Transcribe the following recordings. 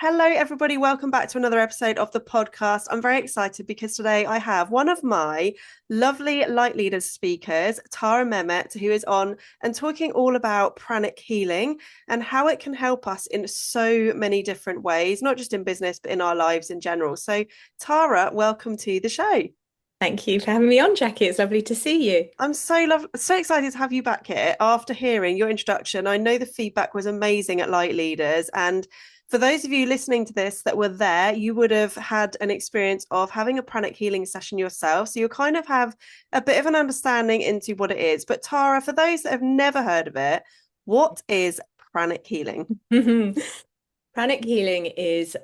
Hello, everybody. Welcome back to another episode of the podcast. I'm very excited because today I have one of my lovely light leaders speakers, Tara Mehmet, who is on and talking all about pranic healing and how it can help us in so many different ways, not just in business, but in our lives in general. So, Tara, welcome to the show. Thank you for having me on, Jackie. It's lovely to see you. I'm so excited to have you back here after hearing your introduction. I know the feedback was amazing at Light Leaders, and for those of you listening to this that were there, you would have had an experience of having a pranic healing session yourself. So you'll kind of have a bit of an understanding into what it is. But Tara, for those that have never heard of it, what is pranic healing? Pranic healing is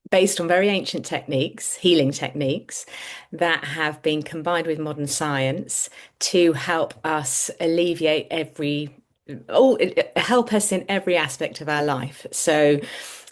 based on very ancient techniques, healing techniques that have been combined with modern science to help us alleviate help us in every aspect of our life. So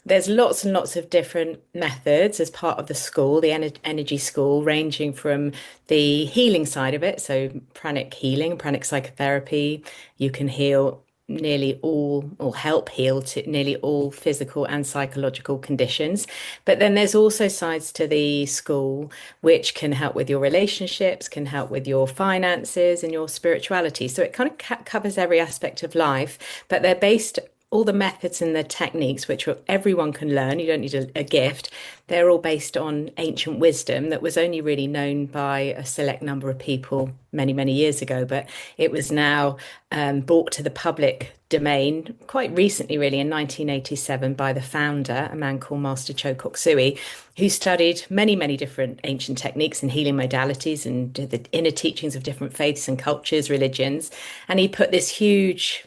there's lots and lots of different methods as part of the school, the energy school, ranging from the healing side of it, so pranic healing, pranic psychotherapy. You can heal nearly all or help heal to nearly all physical and psychological conditions. But then there's also sides to the school which can help with your relationships, can help with your finances and your spirituality. So it kind of covers every aspect of life, but they're based all the methods and the techniques, which everyone can learn. You don't need a gift. They're all based on ancient wisdom that was only really known by a select number of people many, many years ago. But it was now brought to the public domain quite recently, really, in 1987 by the founder, a man called Master Cho Kok Sui, who studied many, many different ancient techniques and healing modalities and the inner teachings of different faiths and cultures, religions. And he put this huge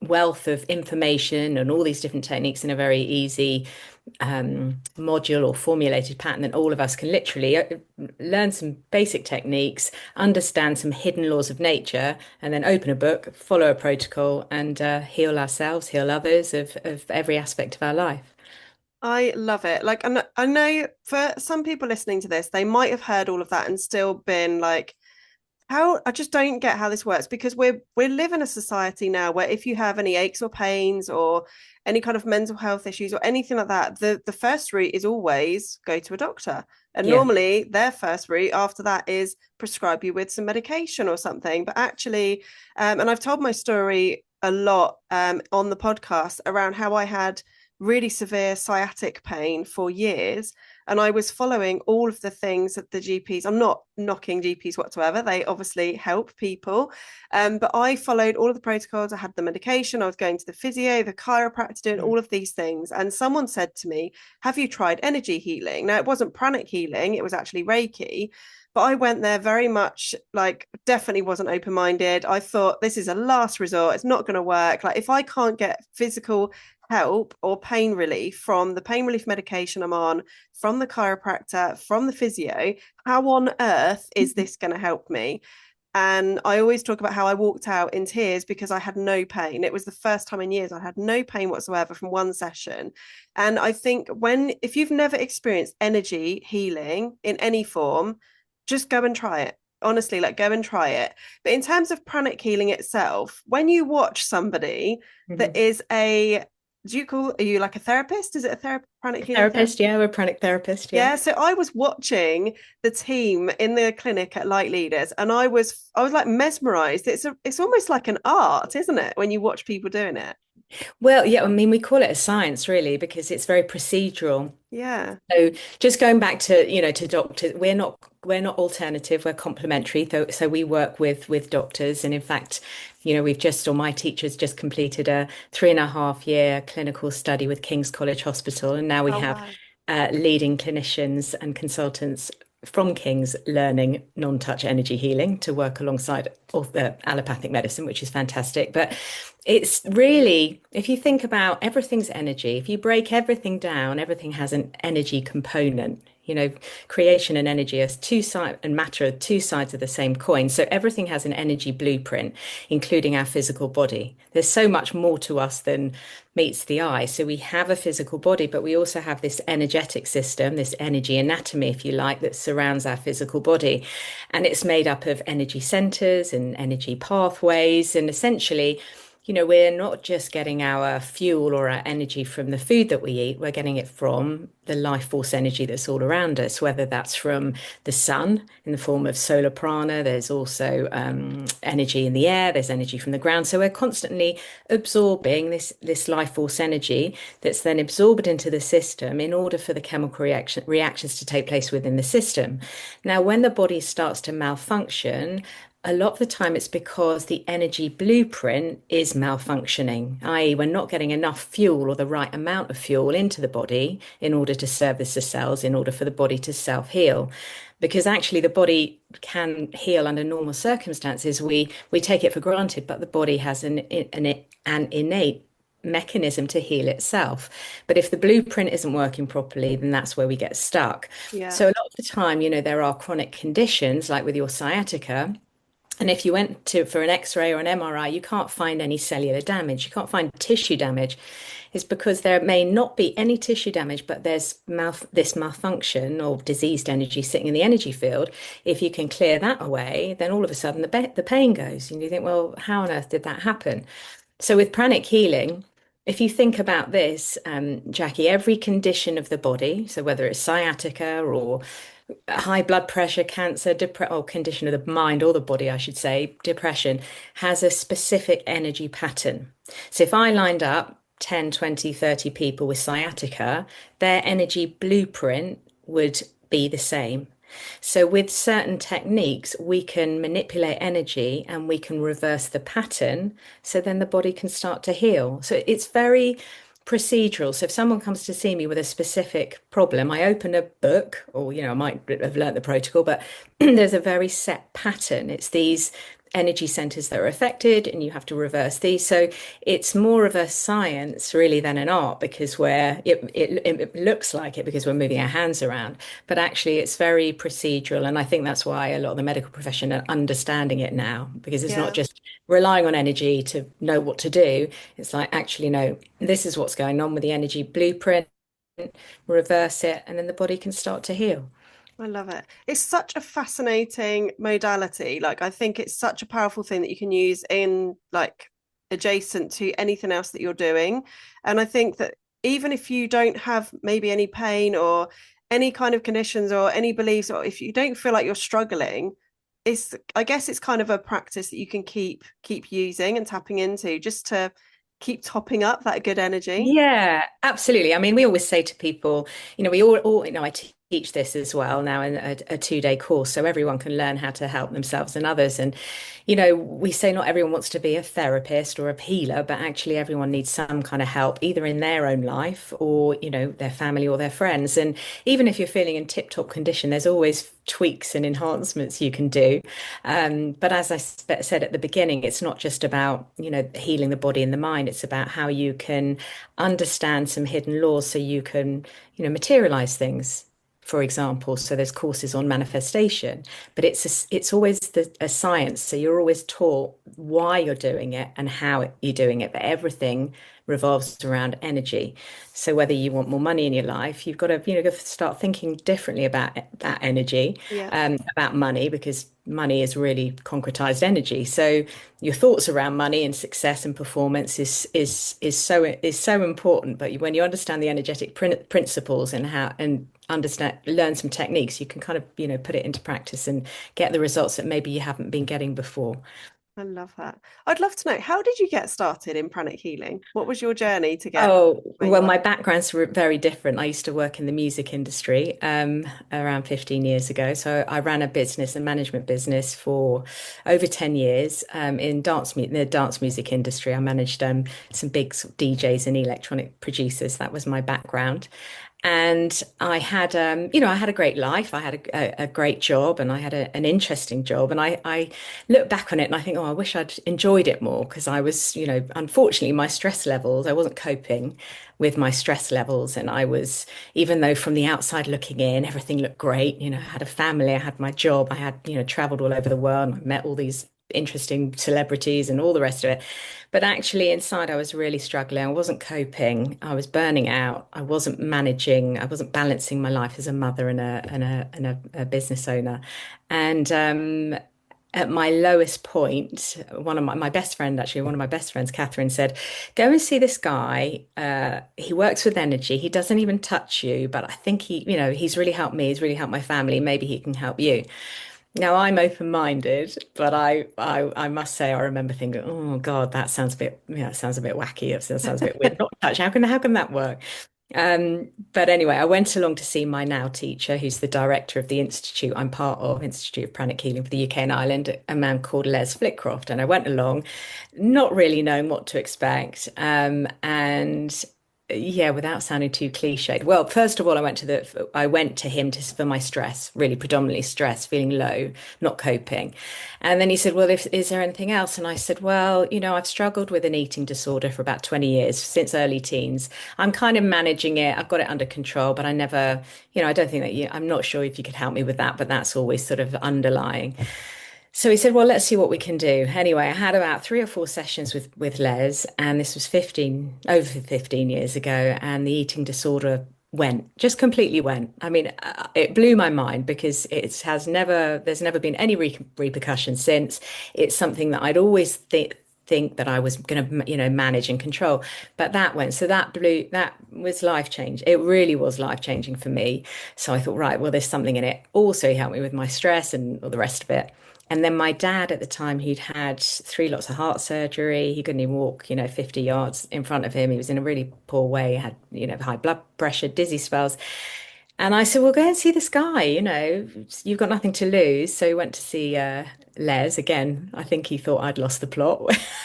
wealth of information and all these different techniques in a very easy module or formulated pattern that all of us can literally learn some basic techniques, understand some hidden laws of nature, and then open a book, follow a protocol, and heal ourselves, heal others of every aspect of our life. I love it. Like, I know for some people listening to this, they might have heard all of that and still been like, how I just don't get how this works because we live in a society now where if you have any aches or pains or any kind of mental health issues or anything like that, the first route is always go to a doctor. And Yeah. normally their first route after that is prescribe you with some medication or something. But actually, and I've told my story a lot on the podcast around how I had really severe sciatic pain for years and I was following all of the things that the GPs, I'm not knocking GPs whatsoever, they obviously help people. But I followed all of the protocols. I had the medication, I was going to the physio, the chiropractor, doing Mm. all of these things. And someone said to me, have you tried energy healing? Now, it wasn't pranic healing, it was actually Reiki. But I went there very much like definitely wasn't open minded. I thought this is a last resort. It's not going to work. Like if I can't get physical help or pain relief from the pain relief medication I'm on, from the chiropractor, from the physio, how on earth is this going to help me? And I always talk about how I walked out in tears because I had no pain. It was the first time in years I had no pain whatsoever from one session. And I think if you've never experienced energy healing in any form, just go and try it. Honestly, like go and try it. But in terms of pranic healing itself, when you watch somebody that Mhm. is are you like a therapist? Is it a pranic healing therapist? Therapist, yeah, we're a pranic therapist, yeah. Yeah, so I was watching the team in the clinic at Light Leaders and I was like mesmerized. It's almost like an art, isn't it, when you watch people doing it? Well, yeah, I mean, we call it a science really because it's very procedural. Yeah. So just going back to, to doctors, we're not alternative, we're complementary. So we work with doctors. And in fact, or my teacher's just completed a 3.5 year clinical study with King's College Hospital. And now we Oh have wow. leading clinicians and consultants from King's learning non-touch energy healing to work alongside of the allopathic medicine, which is fantastic. But it's really, if you think about everything's energy, if you break everything down, everything has an energy component. Creation and energy are two sides, and matter are two sides of the same coin. So everything has an energy blueprint, including our physical body. There's so much more to us than meets the eye. So we have a physical body, but we also have this energetic system, this energy anatomy, if you like, that surrounds our physical body. And it's made up of energy centers and energy pathways. And essentially, we're not just getting our fuel or our energy from the food that we eat, we're getting it from the life force energy that's all around us, whether that's from the sun in the form of solar prana, there's also energy in the air, there's energy from the ground. So we're constantly absorbing this life force energy that's then absorbed into the system in order for the chemical reactions to take place within the system. Now, when the body starts to malfunction, a lot of the time it's because the energy blueprint is malfunctioning, i.e., we're not getting enough fuel or the right amount of fuel into the body in order to service the cells, in order for the body to self-heal. Because actually the body can heal under normal circumstances. We take it for granted, but the body has an innate mechanism to heal itself. But if the blueprint isn't working properly, then that's where we get stuck. Yeah. So a lot of the time, there are chronic conditions like with your sciatica. And if you went to for an X-ray or an MRI, you can't find any cellular damage. You can't find tissue damage. It's because there may not be any tissue damage, but there's this malfunction or diseased energy sitting in the energy field. If you can clear that away, then all of a sudden the pain goes. And you think, well, how on earth did that happen? So with pranic healing, if you think about this, Jackie, every condition of the body, so whether it's sciatica or high blood pressure, cancer, or condition of the mind or the body, I should say, depression, has a specific energy pattern. So if I lined up 10, 20, 30 people with sciatica, their energy blueprint would be the same. So, with certain techniques, we can manipulate energy and we can reverse the pattern so then the body can start to heal. So, it's very procedural. So, if someone comes to see me with a specific problem, I open a book, or, I might have learnt the protocol, but there's a very set pattern. It's these energy centers that are affected and you have to reverse these. So it's more of a science really than an art because it looks like it because we're moving our hands around, but actually it's very procedural. And I think that's why a lot of the medical profession are understanding it now, because it's not Yeah. just relying on energy to know what to do. It's like, actually, no, this is what's going on with the energy blueprint, reverse it, and then the body can start to heal. I love it. It's such a fascinating modality. Like, I think it's such a powerful thing that you can use in like adjacent to anything else that you're doing. And I think that even if you don't have maybe any pain or any kind of conditions or any beliefs, or if you don't feel like you're struggling, I guess it's kind of a practice that you can keep using and tapping into just to keep topping up that good energy. Yeah, absolutely. I mean, we always say to people, we all I teach this as well now in a 2-day course, so everyone can learn how to help themselves and others. And, we say not everyone wants to be a therapist or a healer, but actually everyone needs some kind of help, either in their own life or, their family or their friends. And even if you're feeling in tip-top condition, there's always tweaks and enhancements you can do. But as I said at the beginning, it's not just about, healing the body and the mind. It's about how you can understand some hidden laws so you can, materialize things. For example, so there's courses on manifestation, but it's always a science. So you're always taught why you're doing it and how you're doing it. But everything revolves around energy. So whether you want more money in your life, you've got to, start thinking differently about that energy, Yeah, about money, because money is really concretized energy. So your thoughts around money and success and performance is so important. But when you understand the energetic principles and how and learn some techniques, you can kind of, put it into practice and get the results that maybe you haven't been getting before. I love that. I'd love to know, how did you get started in pranic healing? What was your journey to get Oh, where you well, are? my background's very different. I used to work in the music industry around 15 years ago. So I ran a business, a management business for over 10 years in the dance music industry. I managed some big DJs and electronic producers. That was my background. And I had a great life. I had a great job and I had an interesting job. And I look back on it and I think, oh, I wish I'd enjoyed it more because I was, unfortunately, my stress levels, I wasn't coping with my stress levels. And I was, even though from the outside looking in, everything looked great, I had a family, I had my job, I had, traveled all over the world, I met all these interesting celebrities and all the rest of it. But actually, inside, I was really struggling. I wasn't coping. I was burning out. I wasn't managing. I wasn't balancing my life as a mother and a business owner. And at my lowest point, one of my best friend, actually, one of my best friends, Catherine, said, go and see this guy. He works with energy. He doesn't even touch you, but I think he's really helped me. He's really helped my family. Maybe he can help you. Now I'm open-minded, but I must say I remember thinking, oh God, that sounds a bit, it sounds a bit wacky. It sounds a bit weird. Not touch. How can that work? But anyway, I went along to see my now teacher, who's the director of the institute I'm part of, Institute of Pranic Healing for the UK and Ireland, a man called Les Flitcroft. And I went along, not really knowing what to expect. And yeah, without sounding too cliched. Well, first of all, I went to him for my stress, really predominantly stress, feeling low, not coping. And then he said, well, is there anything else? And I said, well, I've struggled with an eating disorder for about 20 years, since early teens. I'm kind of managing it. I've got it under control, but I never, I don't think I'm not sure if you could help me with that, but that's always sort of underlying. So he said, well, let's see what we can do. Anyway, I had about 3 or 4 sessions with Les, and this was over 15 years ago, and the eating disorder just completely went. I mean, it blew my mind because there's never been any repercussions since. It's something that I'd always think that I was going to, manage and control. But that went. So that was life change. It really was life changing for me. So I thought, right, well, there's something in it. Also, he helped me with my stress and all the rest of it. And then my dad at the time, he'd had 3 lots of heart surgery. He couldn't even walk, 50 yards in front of him. He was in a really poor way, had, high blood pressure, dizzy spells. And I said, well, go and see this guy, you've got nothing to lose. So he went to see Les again. I think he thought I'd lost the plot.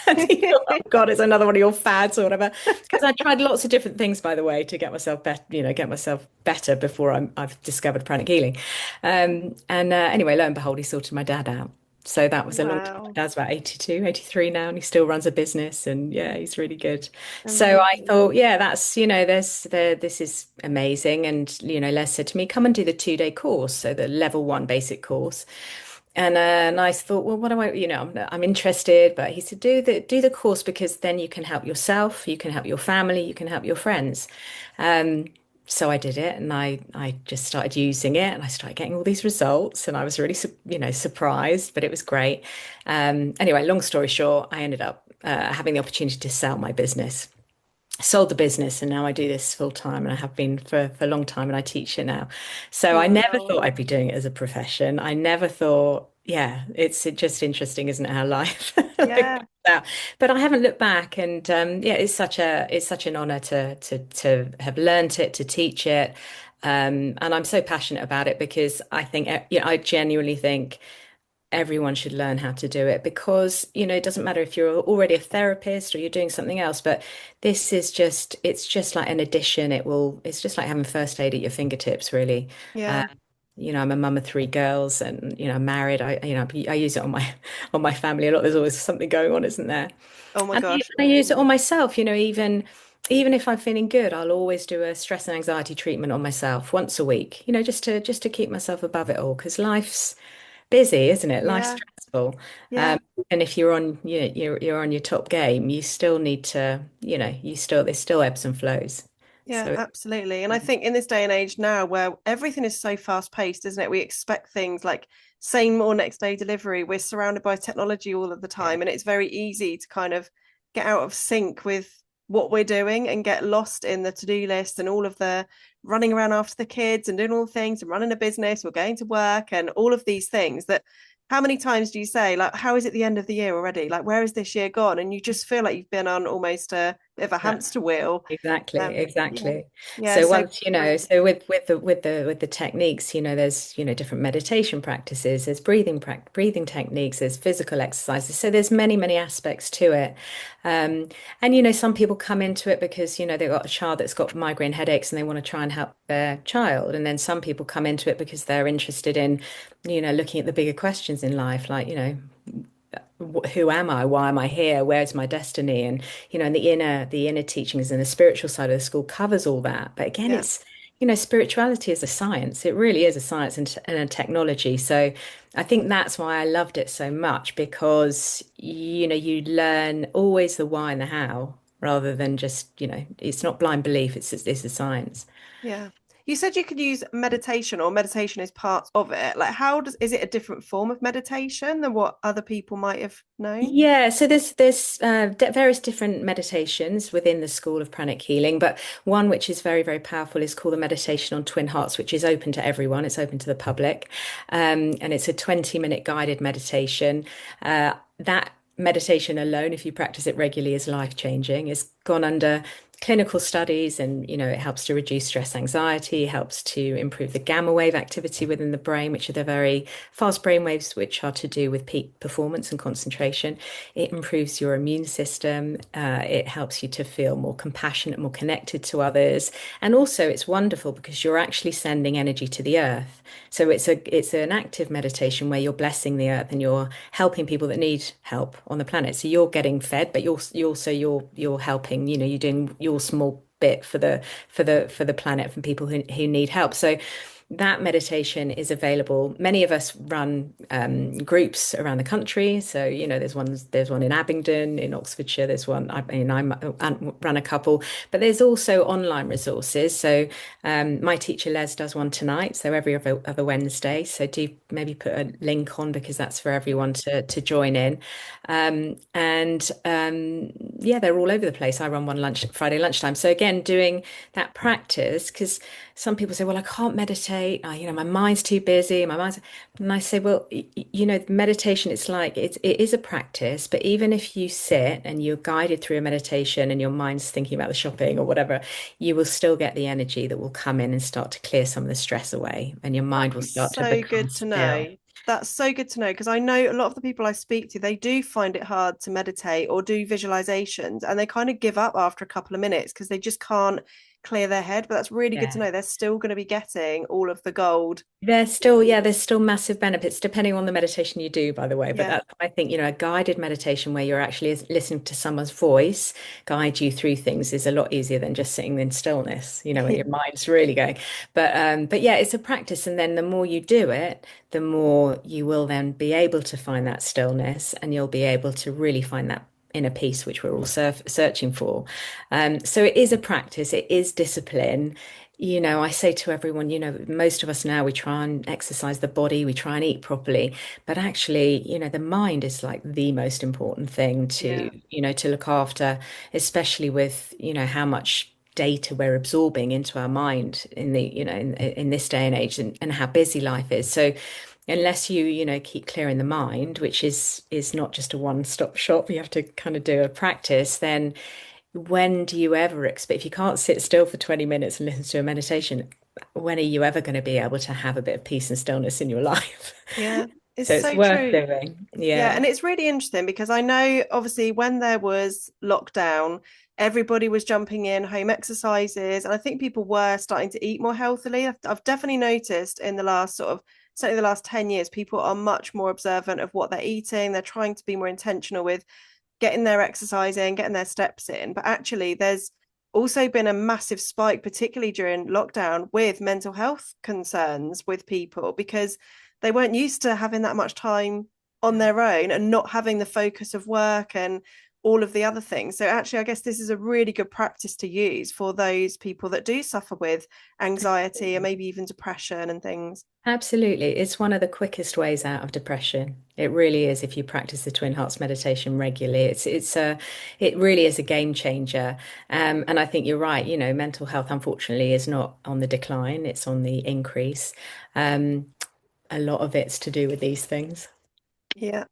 And he thought, oh God, it's another one of your fads or whatever. Because I tried lots of different things, by the way, to get myself better, get myself better before I've discovered pranic healing. And anyway, lo and behold, he sorted my dad out. So that was a long time. My Wow. dad's about 82, 83 now, and he still runs a business. And yeah, he's really good. So I Amazing. thought, yeah, this is amazing. And, Les said to me, come and do the 2-day course. So the level 1 basic course. And I thought, well, what do I'm interested, but he said, do the course because then you can help yourself, you can help your family, you can help your friends. Um, so I did it and I just started using it and I started getting all these results and I was really, surprised, but it was great. Anyway, long story short, I ended up having the opportunity to sell my business. Sold the business and now I do this full time and I have been for a long time and I teach it now. So I never Wow. thought I'd be doing it as a profession. I never thought, yeah, it's just interesting, isn't it, how life goes Yeah. out. But I haven't looked back and yeah, it's such an honor to have learned it, to teach it. And I'm so passionate about it because I think yeah, I genuinely think everyone should learn how to do it because, it doesn't matter if you're already a therapist or you're doing something else, but it's just like an addition. It's just like having first aid at your fingertips, really. Uh, Yeah. I'm a mum of 3 girls and, I'm married. I use it on my, on my family a lot. There's always something going on, isn't there? Oh my And even gosh. I use it on myself, even if I'm feeling good, I'll always do a stress and anxiety treatment on myself once a week, just to keep myself above it all because life's busy, isn't it? Life's Yeah. stressful. Yeah. And if you're on your top game, you still need to, there's still ebbs and flows. Yeah, So absolutely. And I think in this day and age now where everything is so fast paced, isn't it? We expect things like same or next day delivery. We're surrounded by technology all of the yeah, time, and it's very easy to kind of get out of sync with what we're doing and get lost in the to-do list and all of the running around after the kids and doing all the things and running a business or going to work and all of these things that how many times do you say, like, how is it the end of the year already? Like, where is this year gone? And you just feel like you've been on almost a bit of a yeah. hamster wheel. Exactly, Yeah. exactly. Yeah. So So once, so with the techniques, there's, different meditation practices, there's breathing techniques, there's physical exercises. So there's many, many aspects to it. And some people come into it because, they've got a child that's got migraine headaches and they want to try and help their child. And then some people come into it because they're interested in, looking at the bigger questions in life, like, who am I? Why am I here? Where's my destiny? And and the inner teachings and the spiritual side of the school covers all that. But again, yeah, it's spirituality is a science. It really is a science and a technology. So I think that's why I loved it so much because you learn always the why and the how rather than just it's not blind belief. It's a science. yeah. You said you could use meditation or meditation is part of it. Like, is it a different form of meditation than what other people might have known? Yeah, so there's various different meditations within the school of pranic healing, but one which is very, very powerful is called the meditation on twin hearts, which is open to everyone. It's open to the public, and it's a 20-minute guided meditation. That meditation alone, if you practice it regularly, is life-changing. It's gone under clinical studies, and it helps to reduce stress, anxiety, helps to improve the gamma wave activity within the brain, which are the very fast brain waves which are to do with peak performance and concentration. It improves your immune system. It helps you to feel more compassionate, more connected to others, and also it's wonderful because you're actually sending energy to the earth. So it's an active meditation where you're blessing the earth and you're helping people that need help on the planet. So you're getting fed, but you're helping. You're doing your small bit for the planet, from people who need help. So that meditation is available. Many of us run groups around the country. So, there's one in Abingdon, in Oxfordshire. There's one, I run a couple, but there's also online resources. So, my teacher Les does one tonight. So every other Wednesday. So do maybe put a link on, because that's for everyone to join in. Yeah, they're all over the place. I run one Friday lunchtime. So again, doing that practice, because some people say, well, I can't meditate. My mind's too busy. And I say, well, meditation, it is a practice, but even if you sit and you're guided through a meditation and your mind's thinking about the shopping or whatever, you will still get the energy that will come in and start to clear some of the stress away, and your mind will That's start to so become good to still. know. That's so good to know because I know a lot of the people I speak to, they do find it hard to meditate or do visualizations and they kind of give up after a couple of minutes because they just can't clear their head. But that's really good to Yeah. know. They're still going to be getting all of the gold. There's still massive benefits depending on the meditation you do, by the way. But Yeah. I think, a guided meditation where you're actually listening to someone's voice guide you through things is a lot easier than just sitting in stillness, when your mind's really going. But yeah, it's a practice. And then the more you do it, the more you will then be able to find that stillness, and you'll be able to really find that inner peace, which we're all searching for. So it is a practice, it is discipline. I say to everyone, most of us now, we try and exercise the body, we try and eat properly, but actually, the mind is like the most important thing to, Yeah. to look after, especially with, how much data we're absorbing into our mind in this day and age, and how busy life is. So unless you keep clearing the mind, which is not just a one-stop shop, you have to kind of do a practice, then when do you ever expect, if you can't sit still for 20 minutes and listen to a meditation, when are you ever going to be able to have a bit of peace and stillness in your life? Yeah. It's So it's so worth true. doing. Yeah, Yeah. and it's really interesting because I know obviously when there was lockdown, everybody was jumping in home exercises, and I think people were starting to eat more healthily. I've definitely noticed in the last certainly the last 10 years, people are much more observant of what they're eating. They're trying to be more intentional with getting their exercise in, getting their steps in. But actually, there's also been a massive spike, particularly during lockdown, with mental health concerns with people because they weren't used to having that much time on their own and not having the focus of work and all of the other things. So actually, I guess this is a really good practice to use for those people that do suffer with anxiety and maybe even depression and things. Absolutely. It's one of the quickest ways out of depression. It really is if you practice the Twin Hearts meditation regularly. It really is a game changer. And I think you're right, mental health unfortunately is not on the decline, it's on the increase. Um, a lot of it's to do with these things. Yeah,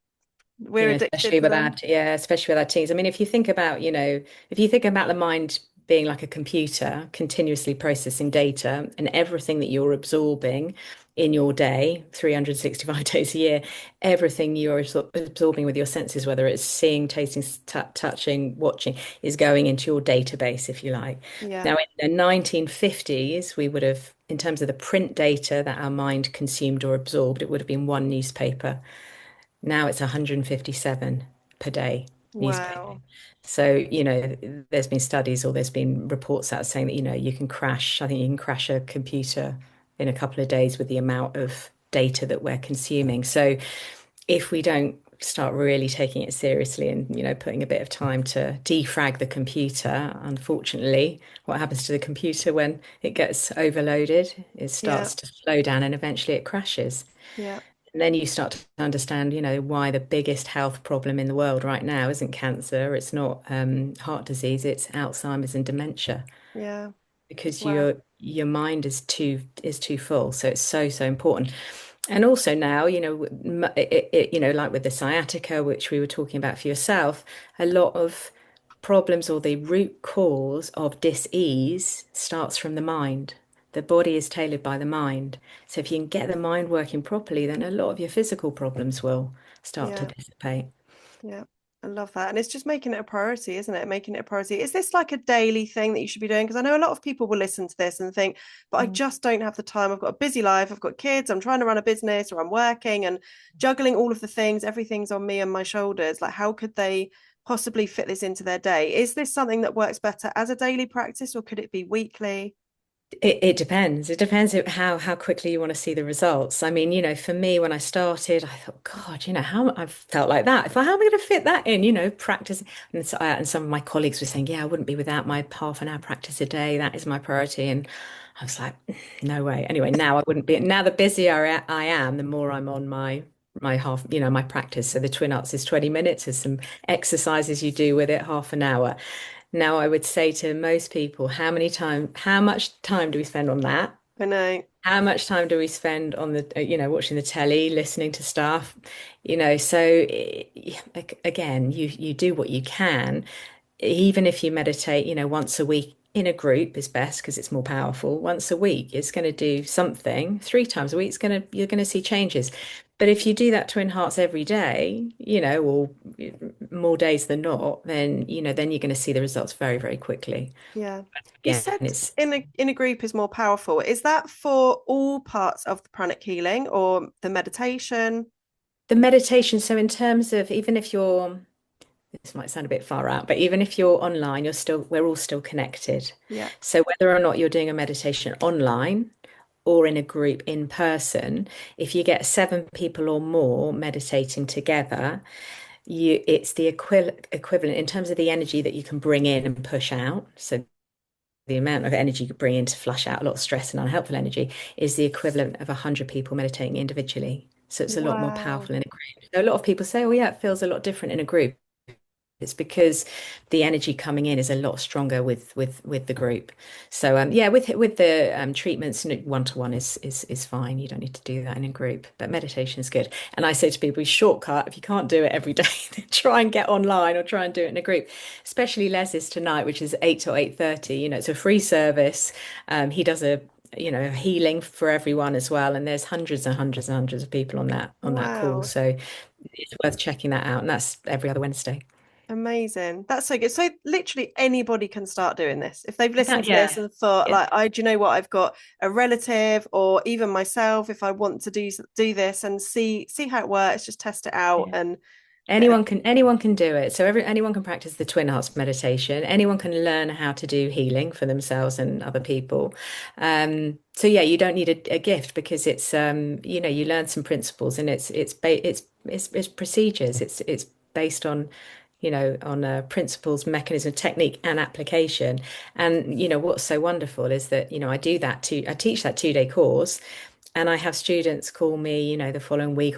we're addicted Especially to with them. especially with our teens. I mean, if you think about the mind being like a computer, continuously processing data, and everything that you're absorbing in your day, 365 days a year, everything you're absorbing with your senses, whether it's seeing, tasting, touching, watching, is going into your database, if you like. Yeah. Now, in the 1950s, we would have, in terms of the print data that our mind consumed or absorbed, it would have been one newspaper. Now it's 157 per day newspaper. Wow. So, there's been studies or there's been reports out saying that, you can crash, I think you can crash a computer in a couple of days with the amount of data that we're consuming. So if we don't start really taking it seriously and, putting a bit of time to defrag the computer. Unfortunately, what happens to the computer when it gets overloaded? It Yeah. starts to slow down and eventually it crashes. Yeah. And then you start to understand, why the biggest health problem in the world right now isn't cancer, it's not heart disease, it's Alzheimer's and dementia Yeah. because Wow. your mind is too full. So it's so important. And also now, like with the sciatica, which we were talking about for yourself, a lot of problems or the root cause of dis-ease starts from the mind. The body is tailored by the mind. So if you can get the mind working properly, then a lot of your physical problems will start to Yeah. dissipate. Yeah. I love that. And it's just making it a priority, isn't it? Making it a priority. Is this like a daily thing that you should be doing? Because I know a lot of people will listen to this and think, but I Mm. just don't have the time. I've got a busy life. I've got kids. I'm trying to run a business or I'm working and juggling all of the things. Everything's on me and my shoulders. Like, how could they possibly fit this into their day? Is this something that works better as a daily practice or could it be weekly? It depends. It depends how quickly you want to see the results. I mean, for me, when I started, I thought, God, how I felt like that. If I how am I going to fit that in? Practice. And some of my colleagues were saying, yeah, I wouldn't be without my half an hour practice a day. That is my priority. And I was like, no way. Anyway, now I wouldn't be. Now the busier I am, the more I'm on my half, my practice. So the twin arts is 20 minutes. There's some exercises you do with it, half an hour. Now, I would say to most people, how much time do we spend on that? I know. How much time do we spend on the, watching the telly, listening to stuff? So again, you do what you can. Even if you meditate, once a week in a group is best because it's more powerful. Once a week, it's going to do something. 3 times a week, you're going to see changes. But if you do that Twin Hearts every day, or more days than not, then you're going to see the results very, very quickly. Yeah. You Again, said it's in a group is more powerful. Is that for all parts of the pranic healing or the meditation? the meditation. So in terms of even if you're this might sound a bit far out, but even if you're online, we're all still connected. Yeah. So whether or not you're doing a meditation online or in a group in person, if you get 7 people or more meditating together, it's the equivalent in terms of the energy that you can bring in and push out. So the amount of energy you bring in to flush out a lot of stress and unhelpful energy is the equivalent of 100 people meditating individually. So it's a lot more Wow. powerful in a group. So a lot of people say, oh yeah, it feels a lot different in a group. It's because the energy coming in is a lot stronger with the group. So yeah, with the treatments, one to one is fine. You don't need to do that in a group. But meditation is good. And I say to people, shortcut if you can't do it every day, then try and get online or try and do it in a group. Especially Les's tonight, which is 8 to 8:30. It's a free service. He does a healing for everyone as well. And there's hundreds and hundreds and hundreds of people on that call. Wow. So it's worth checking that out. And that's every other Wednesday. Amazing. That's so good. So literally anybody can start doing this. If they've listened to this Yeah. and thought Yeah. like, do you know what? I've got a relative or even myself, if I want to do this and see how it works, just test it out Yeah. and get Anyone can do it. So anyone can practice the Twin Hearts meditation. Anyone can learn how to do healing for themselves and other people. So yeah, you don't need a gift because it's you learn some principles and it's procedures. It's based on principles, mechanism, technique, and application. And what's so wonderful is that I teach that 2-day course. And I have students call me, the following week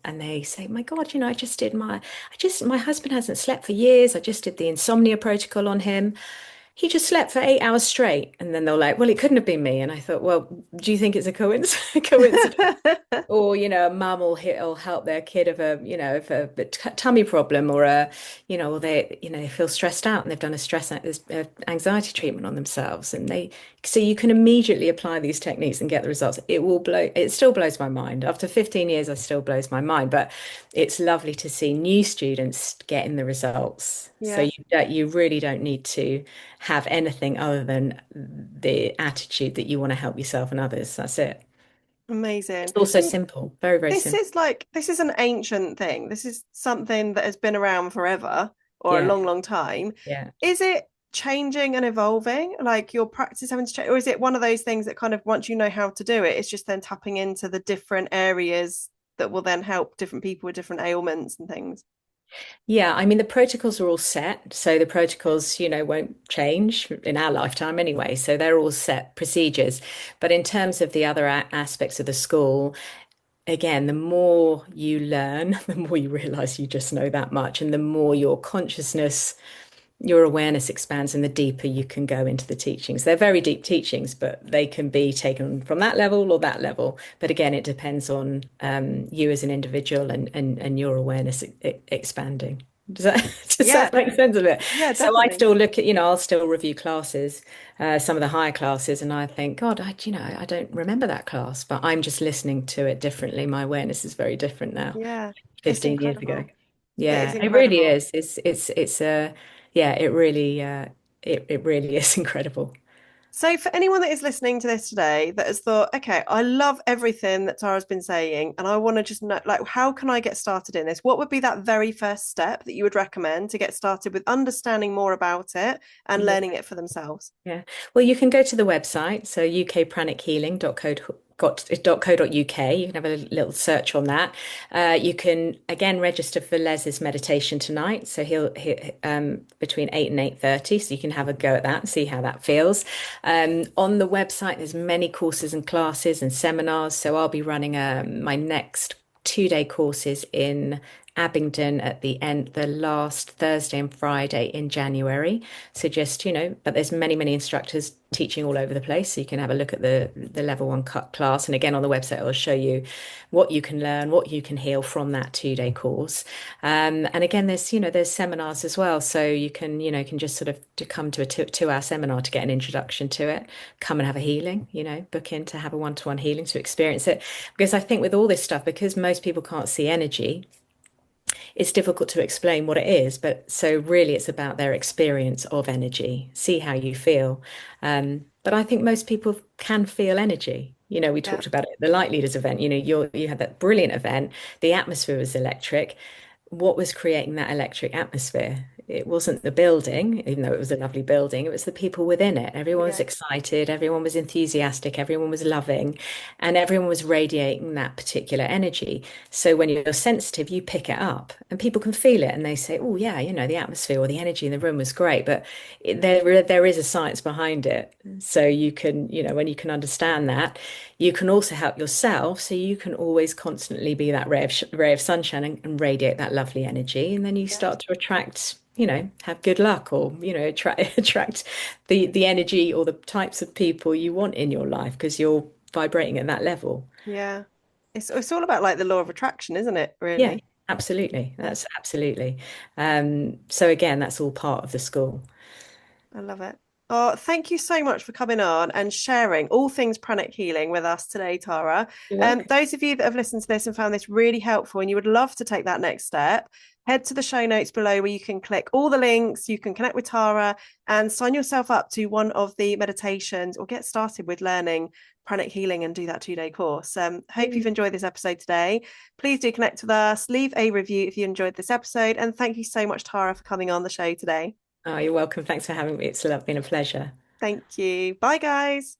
and they say, my God, my husband hasn't slept for years. I just did the insomnia protocol on him. He just slept for 8 hours straight. And then they're like, well, it couldn't have been me. And I thought, well, do you think it's a coincidence? Or a mum will help their kid of a tummy problem or or they feel stressed out and they've done a anxiety treatment on themselves and so you can immediately apply these techniques and get the results. It still blows my mind. After 15 years, it still blows my mind, but it's lovely to see new students getting the results. So Yeah. you really don't need to have anything other than the attitude that you want to help yourself and others. That's it. It's Amazing. also And simple, very, very simple. this is an ancient thing. This is something that has been around forever or a Yeah, long, long time. yeah. Is it changing and evolving? Like your practice having to change, or is it one of those things that kind of once you know how to do it, it's just then tapping into the different areas? that will then help different people with different ailments and things? Yeah, I mean, the protocols are all set. So the protocols, won't change in our lifetime anyway. So they're all set procedures. But in terms of the other aspects of the school, again, the more you learn, the more you realize you just know that much. And the more your consciousness, your awareness expands and the deeper you can go into the teachings. They're very deep teachings, but they can be taken from that level or that level. But again, it depends on you as an individual and your awareness expanding. Does that does Yeah, that make sense of it? yeah, So I definitely. still look at, I'll still review classes, some of the higher classes, and I think, God, I don't remember that class, but I'm just listening to it differently. My awareness is very different now, Yeah, it's 15 years ago. incredible. It is Yeah, it really incredible. is. Yeah, it really is incredible. So, for anyone that is listening to this today that has thought, okay, I love everything that Tara's been saying, and I want to just know, like, how can I get started in this? What would be that very first step that you would recommend to get started with understanding more about it and Yeah. learning it for themselves? Yeah. Well, you can go to the website, so ukpranichealing.co.uk. You can have a little search on that. You can again register for Les's meditation tonight. So he between 8 and 8:30. So you can have a go at that and see how that feels. On the website, there's many courses and classes and seminars. So I'll be running my next 2-day courses in Abingdon at the last Thursday and Friday in January. So just, but there's many, many instructors teaching all over the place. So you can have a look at the level one cut class. And again, on the website, it'll show you what you can learn, what you can heal from that 2-day course. And again, there's seminars as well. So you can just sort of to come to a 2-hour seminar to get an introduction to it, come and have a healing, book in to have a one-to-one healing to experience it. Because I think with all this stuff, because most people can't see energy, it's difficult to explain what it is, but so really it's about their experience of energy, see how you feel. But I think most people can feel energy. We Yeah, talked about it at the Light Leaders event. You had that brilliant event. The atmosphere was electric. What was creating that electric atmosphere? It wasn't the building, even though it was a lovely building, it was the people within it. Everyone was yeah, excited, everyone was enthusiastic, everyone was loving, and everyone was radiating that particular energy. So when you're sensitive, you pick it up and people can feel it and they say, oh, yeah, the atmosphere or the energy in the room was great. But there is a science behind it. So you can, when you can understand that, you can also help yourself. So you can always constantly be that ray of sunshine and radiate that lovely energy. And then you yeah, start to attract, have good luck or, attract the energy or the types of people you want in your life because you're vibrating at that level. yeah. It's all about like the law of attraction, isn't it? Yeah, Really? absolutely. Yeah, That's absolutely. So again, that's all part of the school. I love it. Oh, thank you so much for coming on and sharing all things pranic healing with us today, Tara. You're welcome. Those of you that have listened to this and found this really helpful and you would love to take that next step, head to the show notes below where you can click all the links, you can connect with Tara and sign yourself up to one of the meditations or get started with learning pranic healing and do that 2-day course. Hope you've Yeah. enjoyed this episode today. Please do connect with us, leave a review if you enjoyed this episode, and thank you so much, Tara, for coming on the show today. Oh, you're welcome. Thanks for having me. It's been a pleasure. Thank you. Bye, guys.